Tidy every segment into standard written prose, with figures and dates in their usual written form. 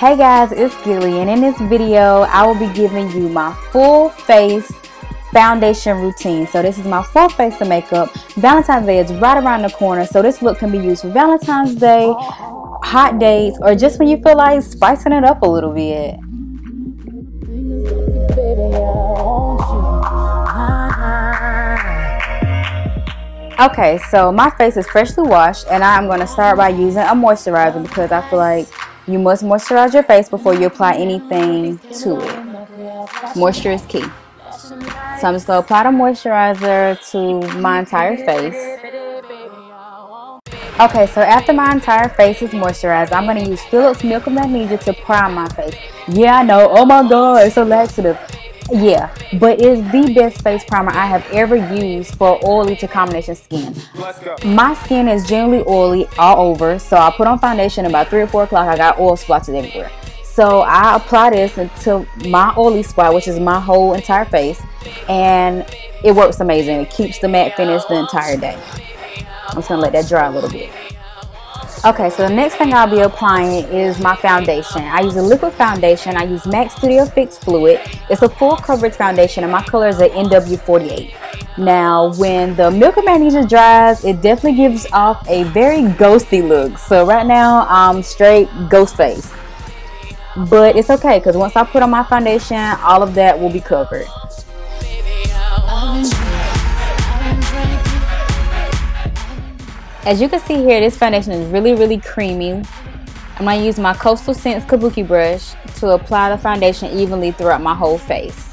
Hey guys, it's Gillie, and in this video I will be giving you my full face foundation routine. So this is my full face of makeup. Valentine's Day is right around the corner, so this look can be used for Valentine's Day, hot dates, or just when you feel like spicing it up a little bit. Okay, so my face is freshly washed, and I'm going to start by using a moisturizer because I feel like you must moisturize your face before you apply anything to it. Moisture is key. So I'm just going to apply the moisturizer to my entire face. Okay, so after my entire face is moisturized, I'm going to use Phillips Milk of Magnesia to prime my face. Yeah, I know. Oh my god, it's so laxative. Yeah, but it's the best face primer I have ever used for oily to combination skin. My skin is generally oily all over, so I put on foundation about 3 or 4 o'clock. I got oil splotches everywhere. So I apply this until my oily spot, which is my whole entire face, and it works amazing. It keeps the matte finish the entire day. I'm just going to let that dry a little bit. Okay, so the next thing I'll be applying is my foundation. I use a liquid foundation. I use MAC Studio Fix Fluid. It's a full coverage foundation, and my color is a NW48. Now, when the Milk of Magnesia dries, it definitely gives off a very ghosty look. So right now, I'm straight ghost face. But it's okay, because once I put on my foundation, all of that will be covered. As you can see here, this foundation is really creamy. I'm going to use my Coastal Scents Kabuki brush to apply the foundation evenly throughout my whole face.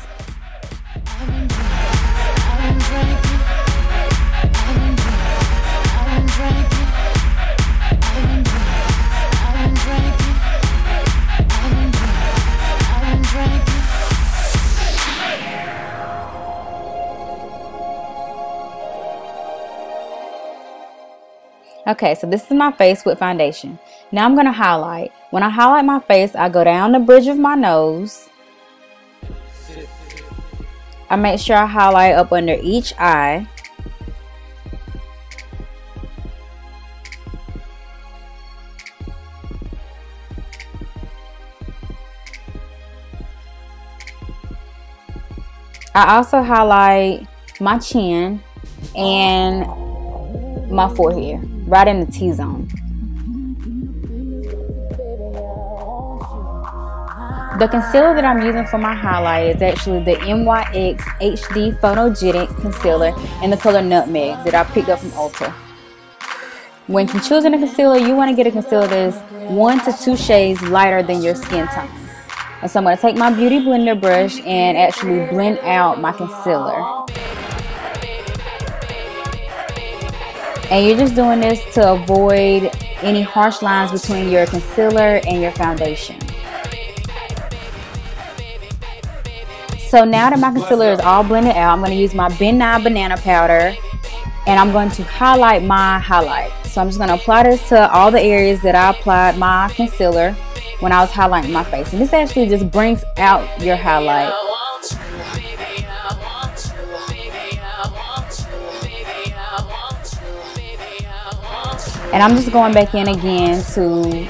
Okay, so this is my face with foundation. Now I'm going to highlight. When I highlight my face, I go down the bridge of my nose. I make sure I highlight up under each eye. I also highlight my chin and my forehead, right in the T-zone. The concealer that I'm using for my highlight is actually the NYX HD Photogenic concealer in the color Nutmeg that I picked up from Ulta. When choosing a concealer, you want to get a concealer that is 1 to 2 shades lighter than your skin tone. And so I'm going to take my Beauty Blender brush and actually blend out my concealer. And you're just doing this to avoid any harsh lines between your concealer and your foundation. So now that my concealer is all blended out, I'm going to use my Nye Banana Powder, and I'm going to highlight my highlight. So I'm just going to apply this to all the areas that I applied my concealer when I was highlighting my face. And this actually just brings out your highlight. And I'm just going back in again to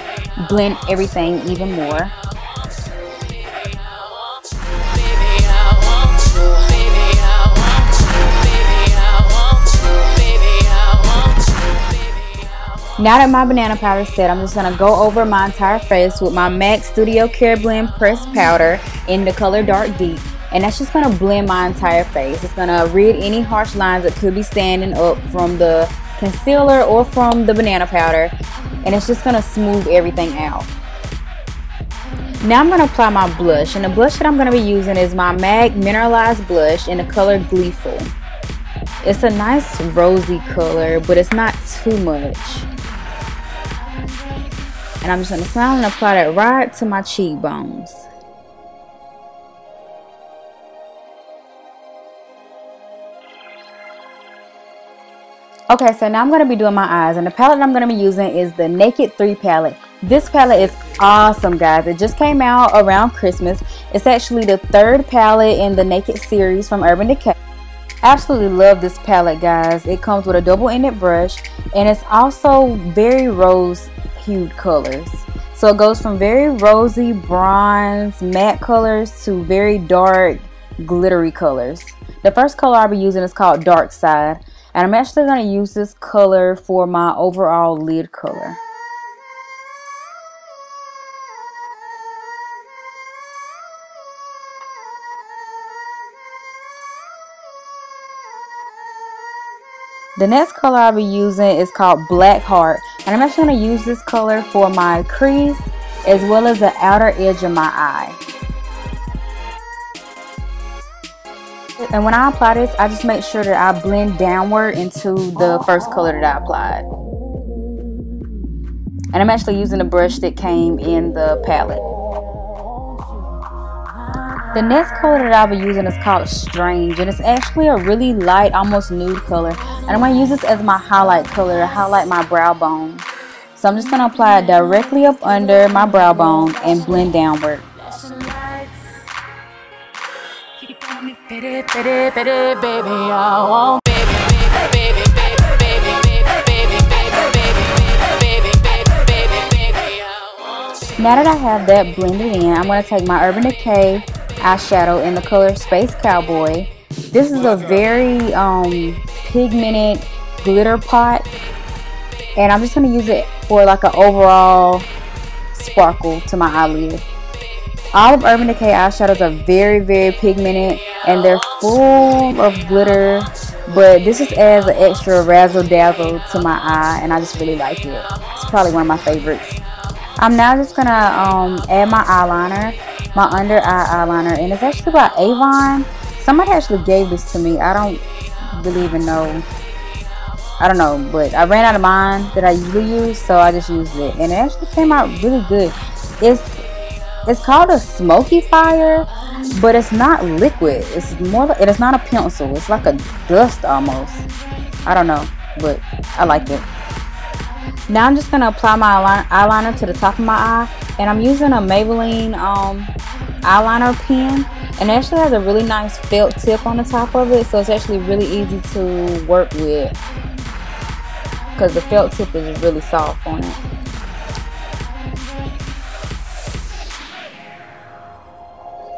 blend everything even more. Now that my banana powder is set, I'm just going to go over my entire face with my MAC Studio Careblend Pressed Powder in the color Dark Deep. And that's just going to blend my entire face. It's going to rid any harsh lines that could be standing up from the concealer or from the banana powder, and it's just going to smooth everything out. Now I'm going to apply my blush, and the blush that I'm going to be using is my MAC Mineralized blush in the color Gleeful. It's a nice rosy color, but it's not too much. And I'm just going to smile and apply that right to my cheekbones. Okay, so now I'm going to be doing my eyes, and the palette I'm going to be using is the Naked 3 palette. This palette is awesome, guys. It just came out around Christmas. It's actually the 3rd palette in the Naked series from Urban Decay. Absolutely love this palette, guys. It comes with a double-ended brush, and it's also very rose hued colors. So it goes from very rosy bronze matte colors to very dark glittery colors. The first color I'll be using is called Dark Side, and I'm actually going to use this color for my overall lid color. The next color I'll be using is called Black Heart, and I'm actually going to use this color for my crease as well as the outer edge of my eye. And when I apply this, I just make sure that I blend downward into the first color that I applied. And I'm actually using a brush that came in the palette. The next color that I'll be using is called Strange, and it's actually a really light, almost nude color. And I'm going to use this as my highlight color to highlight my brow bone. So I'm just going to apply it directly up under my brow bone and blend downward. Now that I have that blended in, I'm going to take my Urban Decay eyeshadow in the color Space Cowboy. This is a very pigmented glitter pot, and I'm just going to use it for like an overall sparkle to my eyelid. All of Urban Decay eyeshadows are very, very pigmented and they're full of glitter, but this just adds an extra razzle dazzle to my eye, and I just really like it. It's probably one of my favorites. I'm now just gonna add my eyeliner, my under eye eyeliner, and it's actually by Avon. Somebody actually gave this to me. I don't really even know. I don't know, but I ran out of mine that I usually use, so I just used it, and it actually came out really good. It's called a smoky fire, but it's not liquid. It's more like, it's not a pencil. It's like a dust almost. I don't know, but I like it. Now I'm just gonna apply my eyeliner to the top of my eye, and I'm using a Maybelline eyeliner pen, and it actually has a really nice felt tip on the top of it, so it's actually really easy to work with because the felt tip is really soft on it.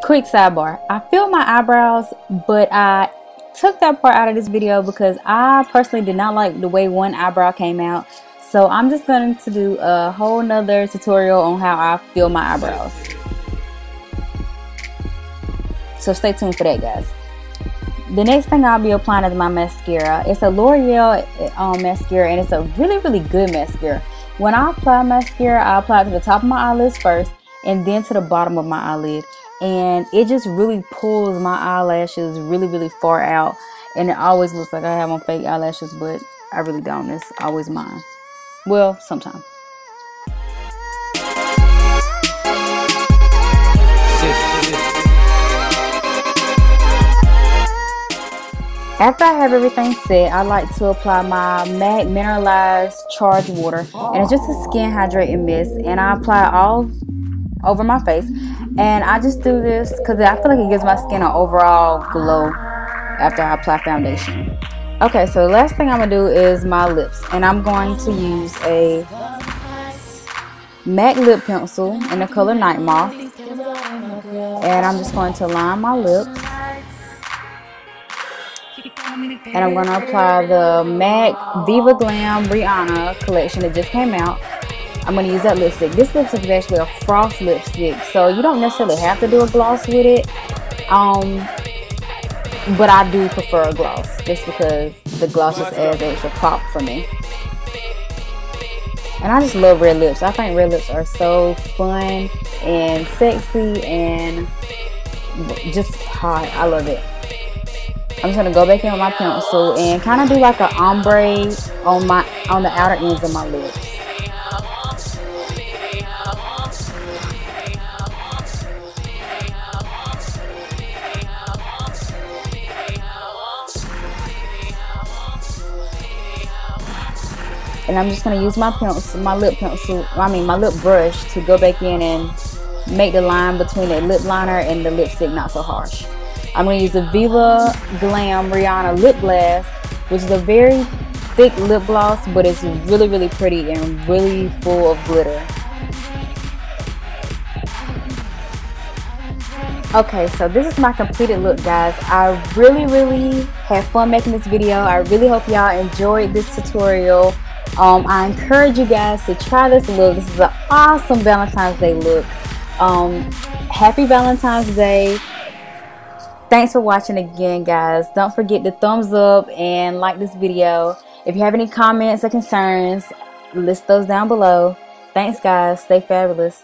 Quick sidebar, I filled my eyebrows, but I took that part out of this video because I personally did not like the way one eyebrow came out. So I'm just going to do a whole nother tutorial on how I fill my eyebrows. So stay tuned for that, guys. The next thing I'll be applying is my mascara. It's a L'Oreal mascara, and it's a really, really good mascara. When I apply mascara, I apply it to the top of my eyelids first and then to the bottom of my eyelid. And it just really pulls my eyelashes really, really far out. And it always looks like I have on fake eyelashes, but I really don't. It's always mine. Well, sometimes. After I have everything set, I like to apply my MAC Mineralized Charged Water, and it's just a skin hydrating mist, and I apply it all over my face. And I just do this because I feel like it gives my skin an overall glow after I apply foundation. Okay, so the last thing I'm going to do is my lips, and I'm going to use a MAC lip pencil in the color Nightmoth, and I'm just going to line my lips. And I'm going to apply the MAC Viva Glam Rihanna collection that just came out. I'm going to use that lipstick. This lipstick is actually a frost lipstick, so you don't necessarily have to do a gloss with it. But I do prefer a gloss just because the gloss just adds extra pop for me. And I just love red lips. I think red lips are so fun and sexy and just hot. I love it. I'm just gonna go back in with my pencil and kind of do like an ombre on the outer ends of my lips. And I'm just gonna use my pencil, my lip brush to go back in and make the line between the lip liner and the lipstick not so harsh. I'm going to use the Viva Glam Rihanna Lipglass, which is a very thick lip gloss, but it's really, really pretty and really full of glitter. Okay, so this is my completed look, guys. I really had fun making this video. I really hope y'all enjoyed this tutorial. I encourage you guys to try this look. This is an awesome Valentine's Day look. Happy Valentine's Day. Thanks for watching again, guys. Don't forget to thumbs up and like this video. If you have any comments or concerns, list those down below. Thanks, guys. Stay fabulous.